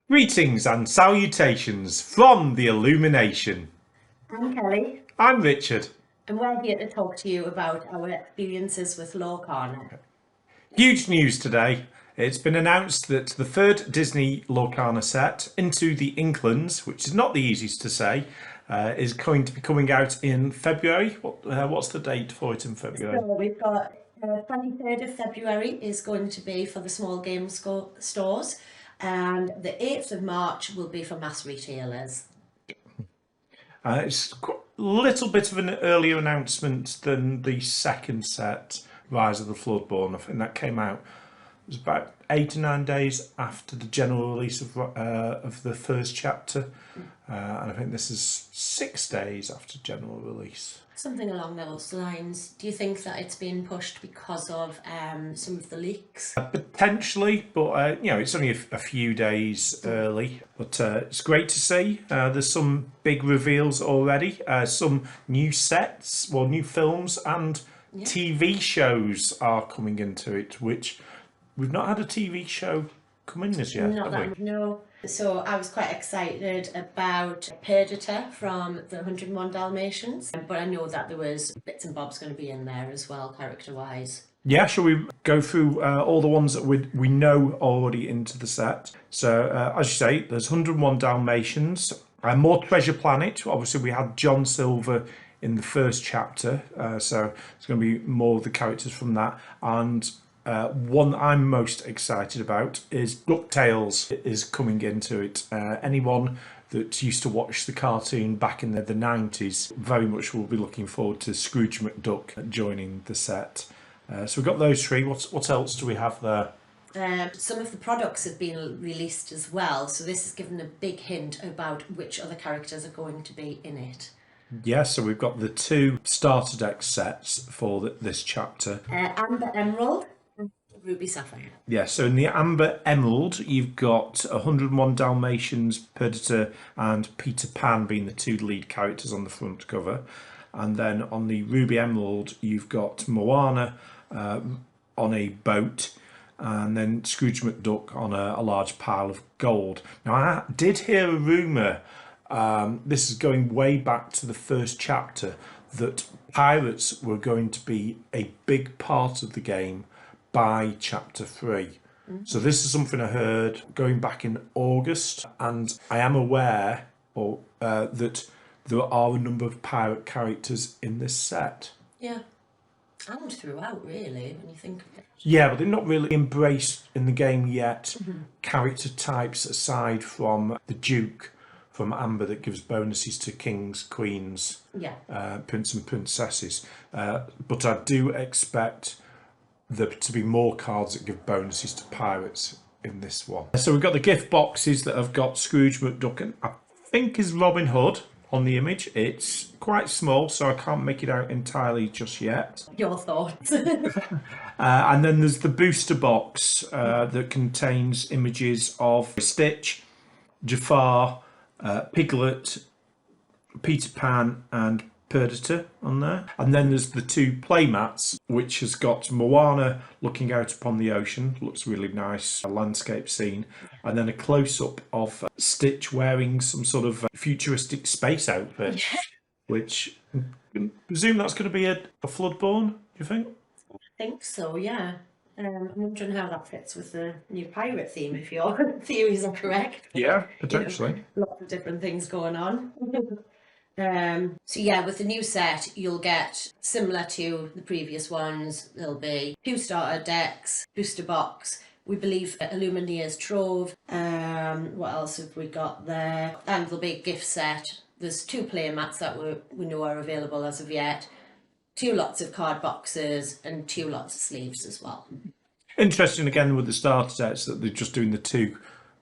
Greetings and salutations from the Illumination. I'm Kelly, I'm Richard. and we're here to talk to you about our experiences with Lorcana. Huge news today. It's been announced that the third Disney Lorcana set, Into the Inklands, which is not the easiest to say, is going to be coming out in February. What's the date for it in February? So we've got 23rd of February is going to be for the small game stores, and the 8th of March will be for mass retailers. It's a little bit of an earlier announcement than the second set, Rise of the Floodborn. I think that came out. It was about 8 or 9 days after the general release of the first chapter, and I think this is 6 days after general release. Something along those lines. Do you think that it's been pushed because of some of the leaks? Potentially, but it's only a few days early. But it's great to see. There's some big reveals already. Some new sets, well, new films and TV shows are coming into it, which we've not had a TV show come in as yet, Not have we? that, no. So I was quite excited about Perdita from the 101 Dalmatians, but I know that there was bits and bobs going to be in there as well, character-wise. Yeah, shall we go through all the ones that we know already into the set? So, as you say, there's 101 Dalmatians, more Treasure Planet. Obviously, we had John Silver in the first chapter, so it's going to be more of the characters from that. And one I'm most excited about is DuckTales is coming into it. Anyone that used to watch the cartoon back in the 90s very much will be looking forward to Scrooge McDuck joining the set. So we've got those three. What else do we have there? Some of the products have been released as well, so this has given a big hint about which other characters are going to be in it. Yeah, so we've got the 2 starter deck sets for this chapter. Amber Emerald, Ruby Sapphire. Yeah, so in the Amber Emerald, you've got 101 Dalmatians, Perdita and Peter Pan being the 2 lead characters on the front cover. And then on the Ruby Emerald, you've got Moana on a boat, and then Scrooge McDuck on a large pile of gold. Now, I did hear a rumour, this is going way back to the first chapter, that pirates were going to be a big part of the game by chapter 3. So this is something I heard going back in August, and I am aware that there are a number of pirate characters in this set. Yeah, and throughout, really, when you think of it. Yeah, but they're not really embraced in the game yet. Character types aside from the Duke from Amber that gives bonuses to kings, queens, prince and princesses. But I do expect there to be more cards that give bonuses to pirates in this one. So we've got the gift boxes that have got Scrooge McDuck and I think is Robin Hood on the image. It's quite small, so I can't make it out entirely just yet. Your thoughts? And then there's the booster box that contains images of Stitch, Jafar, Piglet, Peter Pan and Perdita on there. And then there's the 2 playmats, which has got Moana looking out upon the ocean. Looks really nice, a landscape scene. And then a close-up of Stitch wearing some sort of futuristic space outfit, which I presume that's going to be a Floodborn, do you think? I think so, yeah. I'm wondering how that fits with the new pirate theme, if your theories are correct. Yeah, potentially. Lots of different things going on. So yeah, with the new set, you'll get, similar to the previous ones, there'll be 2 starter decks, booster box, we believe Illumineer's Trove, what else have we got there? And there'll be a gift set. There's 2 player mats that we know are available as of yet, 2 lots of card boxes, and 2 lots of sleeves as well. Interesting again with the starter sets that they're just doing the 2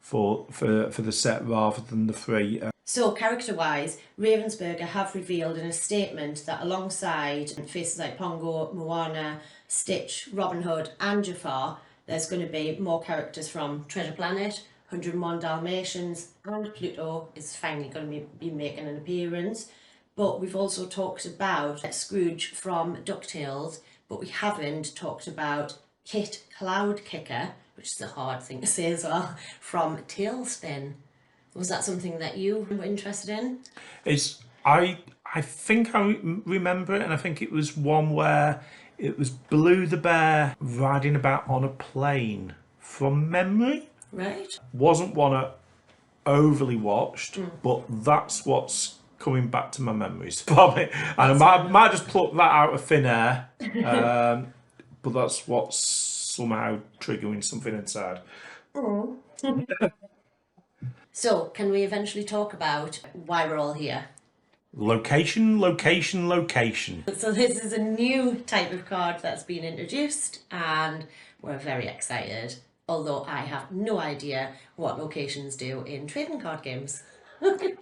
for the set rather than the 3. So character-wise, Ravensburger have revealed in a statement that alongside faces like Pongo, Moana, Stitch, Robin Hood and Jafar, there's going to be more characters from Treasure Planet, 101 Dalmatians and Pluto is finally going to be making an appearance. But we've also talked about Scrooge from DuckTales, but we haven't talked about Kit Cloudkicker which is a hard thing to say as well, from Tailspin. Was that something that you were interested in? I think I remember it, and I think it was one where it was Blue the bear riding about on a plane from memory. Right. Wasn't one I overly watched, but that's what's coming back to my memories from it. And I might just pluck that out of thin air, but that's what's somehow triggering something inside. Oh. So, can we eventually talk about why we're all here? Location, location, location. So this is a new type of card that's been introduced and we're very excited. Although I have no idea what locations do in trading card games.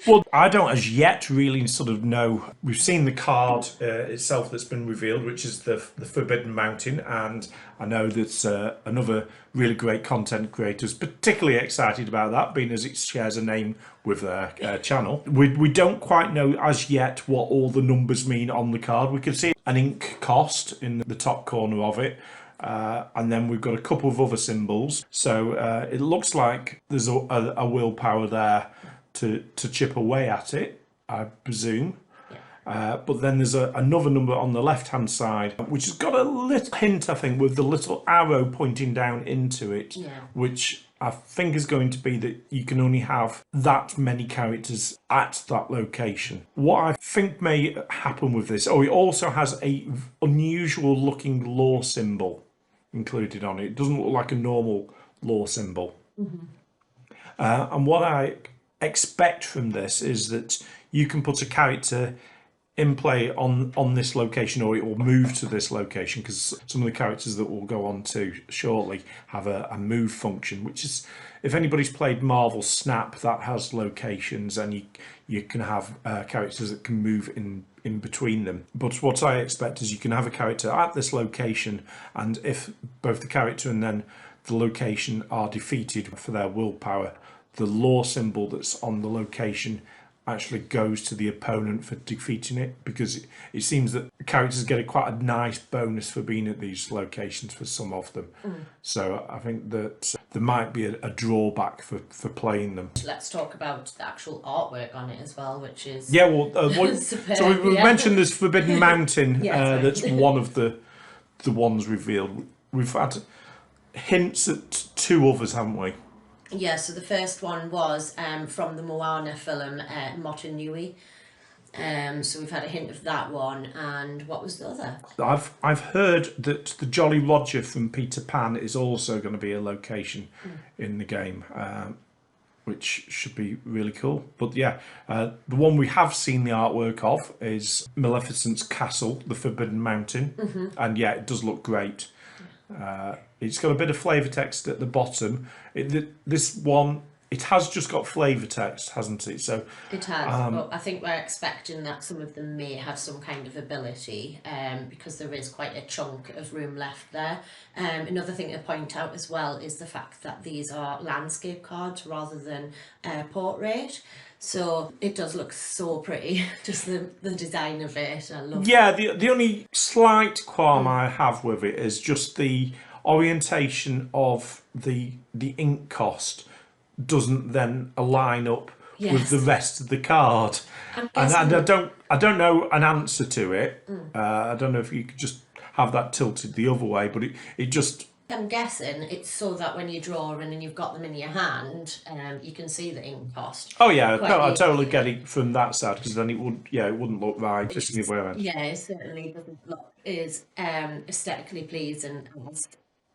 Well, I don't as yet really sort of know. We've seen the card itself that's been revealed, which is the Forbidden Mountain, and I know that another really great content creator is particularly excited about that, being as it shares a name with their channel. We don't quite know as yet what all the numbers mean on the card. We can see an ink cost in the top corner of it. And then we've got a couple of other symbols. So it looks like there's a willpower there to chip away at it, I presume. But then there's another number on the left-hand side, which has got a little hint, I think, with the little arrow pointing down into it, which I think is going to be that you can only have that many characters at that location. What I think may happen with this, it also has a unusual looking lore symbol included on it. It doesn't look like a normal lore symbol. And what I expect from this is that you can put a character in play on this location, or it will move to this location, because some of the characters that we'll go on to shortly have a move function, which is, if anybody's played Marvel Snap, that has locations, and you can have characters that can move in between them. But what I expect is you can have a character at this location, and if both the character and then the location are defeated for their willpower, the lore symbol that's on the location actually goes to the opponent for defeating it, because it seems that characters get quite a nice bonus for being at these locations for some of them. So I think that there might be a drawback for playing them. Let's talk about the actual artwork on it as well, which is superb, so we mentioned this Forbidden Mountain. That's one of the ones revealed. We've had hints at two others, haven't we? Yeah, so the first one was from the Moana film, Motunui. So we've had a hint of that one, and what was the other? I've heard that the Jolly Roger from Peter Pan is also going to be a location in the game, which should be really cool. But yeah, the one we have seen the artwork of is Maleficent's castle, the Forbidden Mountain, and yeah, it does look great. It's got a bit of flavour text at the bottom. This one, it has just got flavour text, hasn't it? So it has. But I think we're expecting that some of them may have some kind of ability, because there is quite a chunk of room left there. Another thing to point out as well is the fact that these are landscape cards rather than portrait. So it does look so pretty, just the design of it. I love it. Yeah, the only slight qualm I have with it is just the orientation of the ink cost doesn't then align up with the rest of the card. And I don't know an answer to it. I don't know if you could just have that tilted the other way, but it just... I'm guessing it's so that when you draw and then you've got them in your hand, you can see the ink cost. Oh yeah, no, I totally get it from that side, because then it wouldn't look right just the other way around. Yeah, it certainly doesn't look as aesthetically pleasing as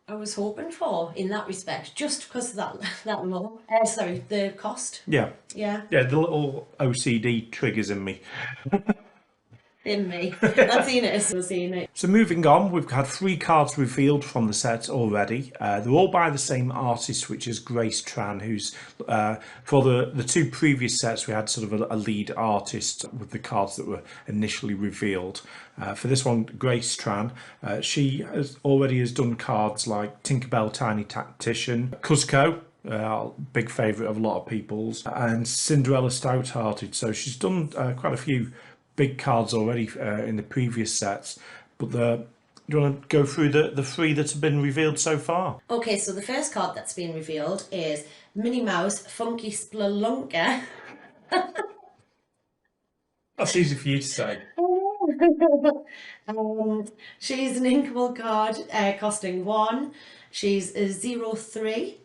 I was hoping for in that respect, just because of that low. The cost. Yeah, the little OCD triggers in me. In me. I've seen it, I've seen it. So moving on, we've had 3 cards revealed from the set already. They're all by the same artist, which is Grace Tran, who's, for the 2 previous sets, we had sort of a lead artist with the cards that were initially revealed. For this one, Grace Tran, she already has done cards like Tinkerbell Tiny Tactician, Cusco, big favourite of a lot of people's, and Cinderella Stout-Hearted. So she's done quite a few big cards already in the previous sets, but Do you want to go through the three that have been revealed so far? Okay, so the first card that's been revealed is Minnie Mouse Funky Spelunker. That's easy for you to say. She's an inkable card costing 1. She's a 0/3.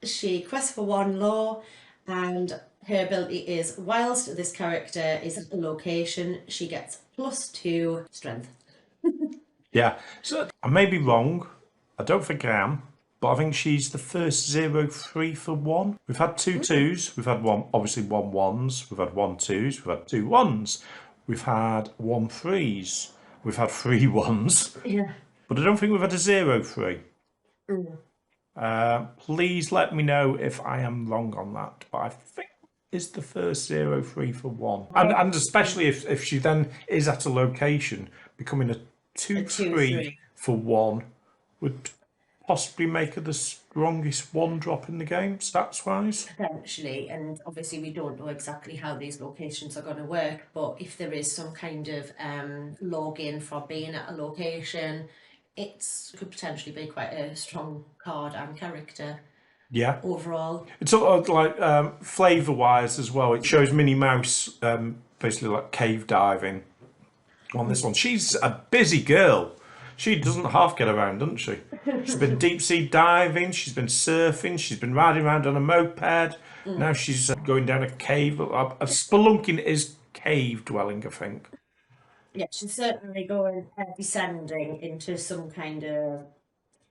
She quests for 1 law, and her ability is whilst this character is at a location, she gets +2 strength. Yeah. So I may be wrong. I don't think I am. But I think she's the first 0/3 for 1. We've had 2 2s. We've had one, obviously 1 1s. We've had 1 2s. We've had 2 1s. We've had 1 3s. We've had 3 1s. Yeah. But I don't think we've had a 0/3. Please let me know if I am wrong on that. But I think it's the first 0/3 for 1. And especially if she then is at a location, becoming a 2/3 for 1 would possibly make her the strongest 1 drop in the game, stats wise. Potentially, and obviously we don't know exactly how these locations are going to work, but if there is some kind of login for being at a location, it could potentially be quite a strong card and character Yeah. overall. It's sort of like flavour wise as well. It shows Minnie Mouse basically like cave diving on this one. She's a busy girl. She doesn't half get around, doesn't she? She's been deep sea diving, she's been surfing, she's been riding around on a moped. Now she's going down a cave. Spelunking is cave dwelling, I think. Yeah, she's certainly going descending into some kind of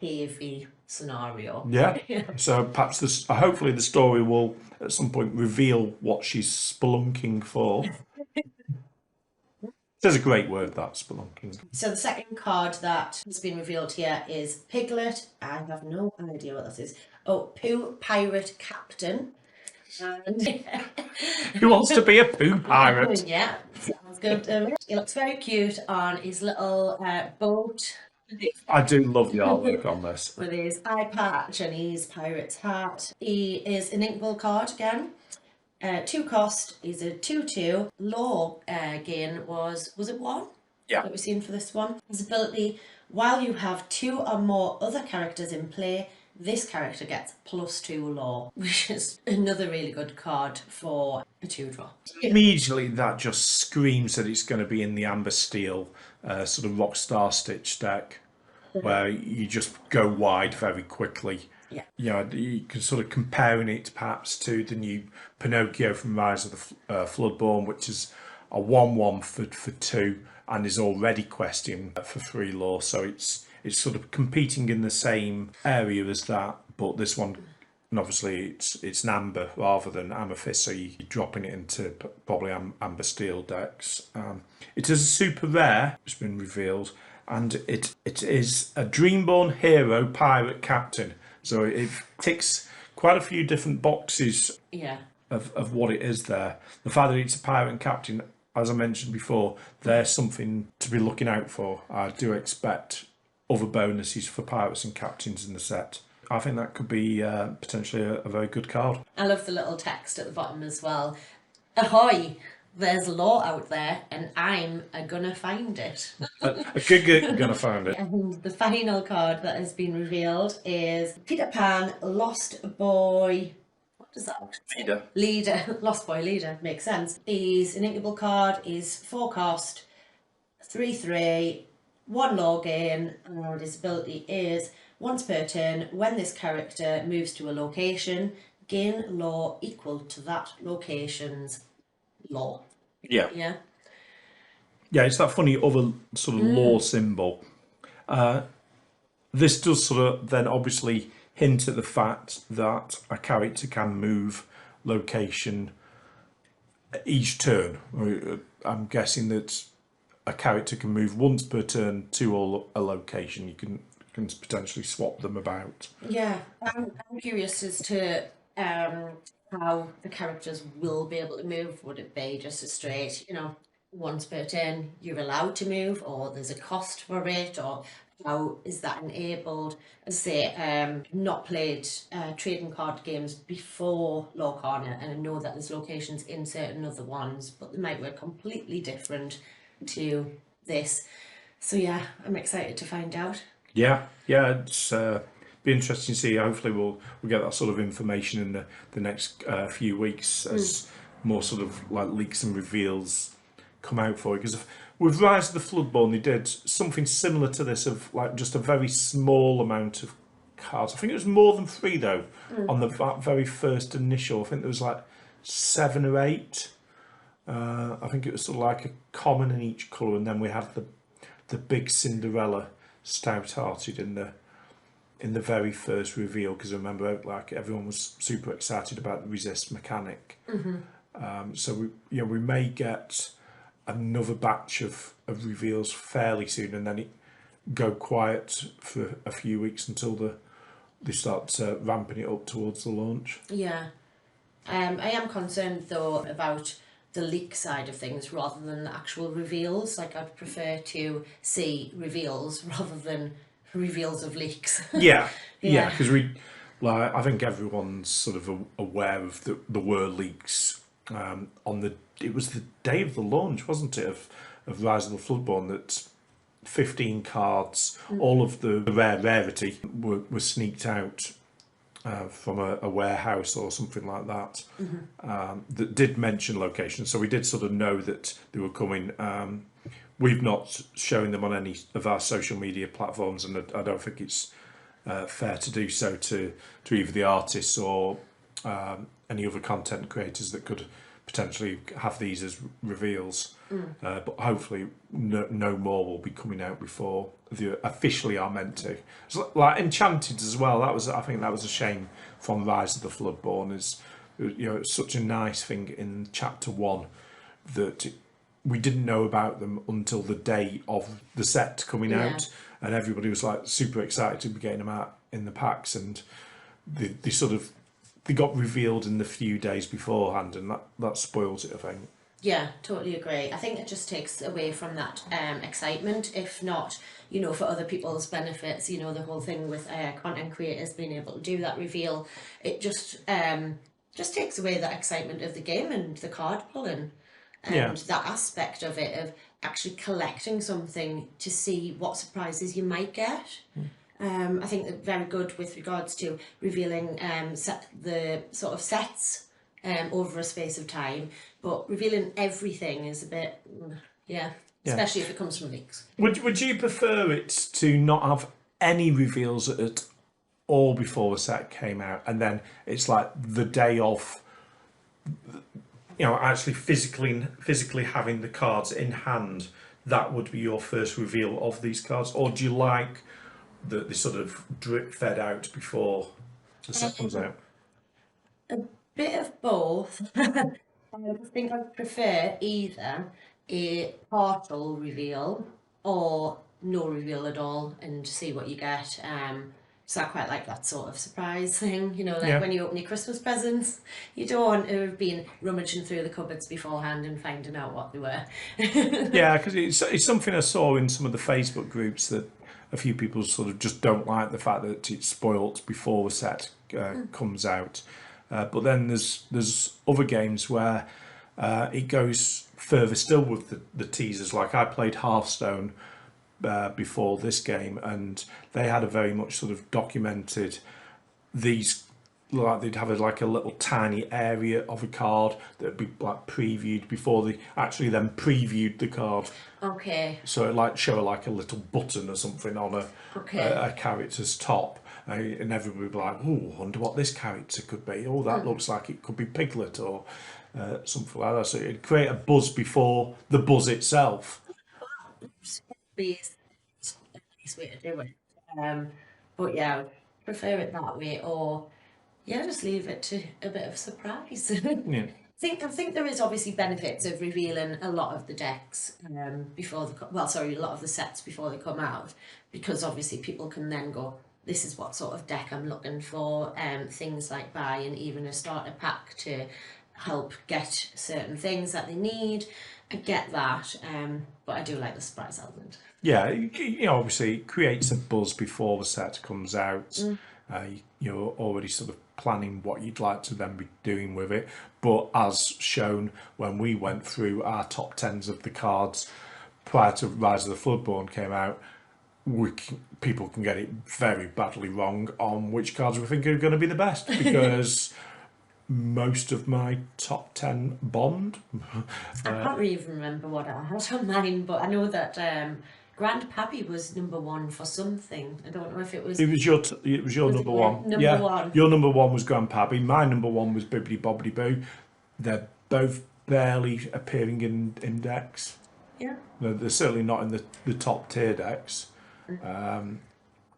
cavey scenario. Yeah. So perhaps this, hopefully the story will at some point reveal what she's spelunking for. There's a great word, that, spelunking. So the second card that has been revealed here is Piglet. I have no idea what this is. Oh, Pooh Pirate Captain. And Who wants to be a poo pirate? yeah, sounds good. He looks very cute on his little boat I do love the artwork on this. with his eye patch and his pirate's hat. He is an inkable card again. 2 cost, he's a 2/2. Law gain was it 1? Yeah. That we've seen for this one. His ability, while you have 2 or more other characters in play, this character gets +2 law, which is another really good card for a 2-drop. Immediately that just screams that it's going to be in the Amber Steel sort of Rockstar Stitch deck, where you just go wide very quickly. Yeah. You know, you can sort of comparing it perhaps to the new Pinocchio from Rise of the Floodborn, which is a 1/1 for 2 and is already questing for 3 law. So it's sort of competing in the same area as that, but this one, and obviously it's an amber rather than amethyst, so you're dropping it into probably amber steel decks. It is a super rare, it's been revealed, and it is a Dreamborn Hero Pirate Captain. So it ticks quite a few different boxes Yeah. of what it is there. The fact that it's a pirate captain, as I mentioned before, there's something to be looking out for. I do expect other bonuses for pirates and captains in the set. I think that could be potentially a very good card. I love the little text at the bottom as well. Ahoy! There's law out there, and I'm gonna find it. A good gonna find it. And the final card that has been revealed is Peter Pan, Lost Boy. What does that actually say? Leader. Lost Boy Leader. Makes sense. He's an inkable card. He's 4 cost, 3/3, 1 law gain, and his ability is once per turn, when this character moves to a location, gain law equal to that location's law. Yeah. Yeah. Yeah, it's that funny other sort of law symbol. This does sort of then obviously hint at the fact that a character can move location each turn. I'm guessing that a character can move once per turn to a location. You can potentially swap them about. Yeah, I'm curious as to how the characters will be able to move. Would it be just a straight, once per turn you're allowed to move, or there's a cost for it, or how is that enabled? As I say, not played trading card games before Lorcana, and I know that there's locations in certain other ones, but they might work completely different to this. So yeah, I'm excited to find out. Yeah, yeah, it's be interesting to see. Hopefully, we'll get that sort of information in the next few weeks as more sort of like leaks and reveals come out for you. Because with Rise of the Floodborn, they did something similar to this of like just a very small amount of cards. I think it was more than 3 though on the that very first initial. I think there was like 7 or 8. I think it was sort of like a common in each colour, and then we had the big Cinderella stout-hearted in the very first reveal, because I remember like everyone was super excited about the resist mechanic. So we may get another batch of reveals fairly soon, and then it go quiet for a few weeks until they start ramping it up towards the launch. Yeah. I am concerned though about the leak side of things rather than the actual reveals. Like, I'd prefer to see reveals rather than reveals of leaks. Yeah, Yeah. because I think everyone's sort of aware of the were leaks it was the day of the launch, wasn't it, of Rise of the Floodborn, that 15 cards, all of the rare rarity, were sneaked out from a warehouse or something like that, that did mention location. So we did sort of know that they were coming. We've not shown them on any of our social media platforms, and I don't think it's fair to do so to either the artists or any other content creators that could potentially have these as reveals. But hopefully no more will be coming out before they officially are meant to. So, like Enchanted as well, I think that was a shame from Rise of the Floodborn. It's such a nice thing in chapter 1 that we didn't know about them until the day of the set coming out, and everybody was like super excited to be getting them out in the packs, and they got revealed in the few days beforehand, and that spoils it, I think. Yeah, totally agree. I think it just takes away from that excitement, if not, for other people's benefits, the whole thing with content creators being able to do that reveal, it just takes away that excitement of the game and the card pulling and that aspect of it, of actually collecting something to see what surprises you might get. I think they're very good with regards to revealing the sort of sets over a space of time, but revealing everything is a bit, especially if it comes from leaks. Would you prefer it to not have any reveals at all before the set came out, and then it's like the day of, actually physically having the cards in hand, that would be your first reveal of these cards? Or do you like the sort of drip fed out before the set comes out? A bit of both. I think I prefer either a partial reveal or no reveal at all and see what you get. So I quite like that sort of surprise thing, when you open your Christmas presents, you don't want to have been rummaging through the cupboards beforehand and finding out what they were. Yeah, because it's something I saw in some of the Facebook groups, that a few people sort of just don't like the fact that it's spoilt before the set comes out. But then there's other games where it goes further still with the teasers. Like, I played Hearthstone before this game, and they had a very much sort of documented these, like they'd have like a little tiny area of a card that'd be like previewed before they actually then previewed the card. Okay. So it like show like a little button or something on a character's top, and everybody would be like, "Oh, I wonder what this character could be. Oh, that looks like it could be Piglet or something like that." So it'd create a buzz before the buzz itself. Be a nice way to do it. But yeah, I prefer it that way, or just leave it to a bit of surprise. Yeah. I think there is obviously benefits of revealing a lot of the decks before a lot of the sets before they come out, because obviously people can then go, this is what sort of deck I'm looking for. Things like buying even a starter pack to help get certain things that they need. I get that, but I do like the surprise element. Yeah, obviously it creates a buzz before the set comes out. You're already sort of planning what you'd like to then be doing with it. But as shown when we went through our top tens of the cards, prior to Rise of the Floodborn came out, people can get it very badly wrong on which cards we think are going to be the best, because most of my top 10 Bond. I can't really even remember what I had on mine, but I know that Grand Pappy was number one for something. I don't know if it was. It was your number one. Number one. Your number one was Grand Pappy. My number one was Bibbidi Bobbidi Boo. They're both barely appearing in decks. Yeah. They're certainly not in the top tier decks.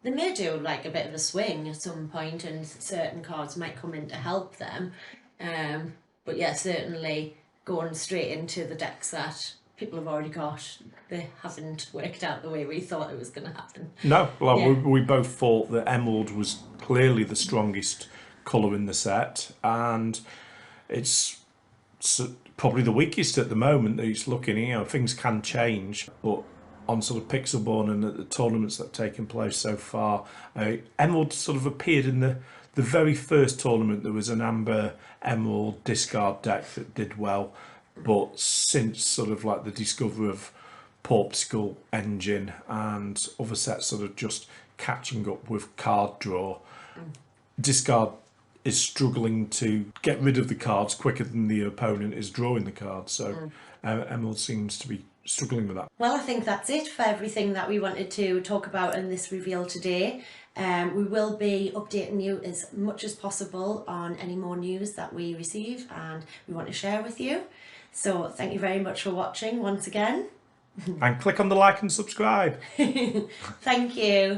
They may do like a bit of a swing at some point, and certain cards might come in to help them. But yeah, certainly going straight into the decks that people have already got, they haven't worked out the way we thought it was going to happen. No, well, Yeah. we both thought that Emerald was clearly the strongest colour in the set, and it's probably the weakest at the moment that it's looking. You know, things can change, but on sort of Pixelborn and at the tournaments that have taken place so far, Emerald sort of appeared in the very first tournament. There was an Amber Emerald discard deck that did well, but since sort of like the discovery of Porpskull Engine and other sets sort of just catching up with card draw, discard is struggling to get rid of the cards quicker than the opponent is drawing the cards. So Emerald seems to be struggling with that. Well, I think that's it for everything that we wanted to talk about in this reveal today. We will be updating you as much as possible on any more news that we receive and we want to share with you. So thank you very much for watching once again. And click on the like and subscribe. Thank you.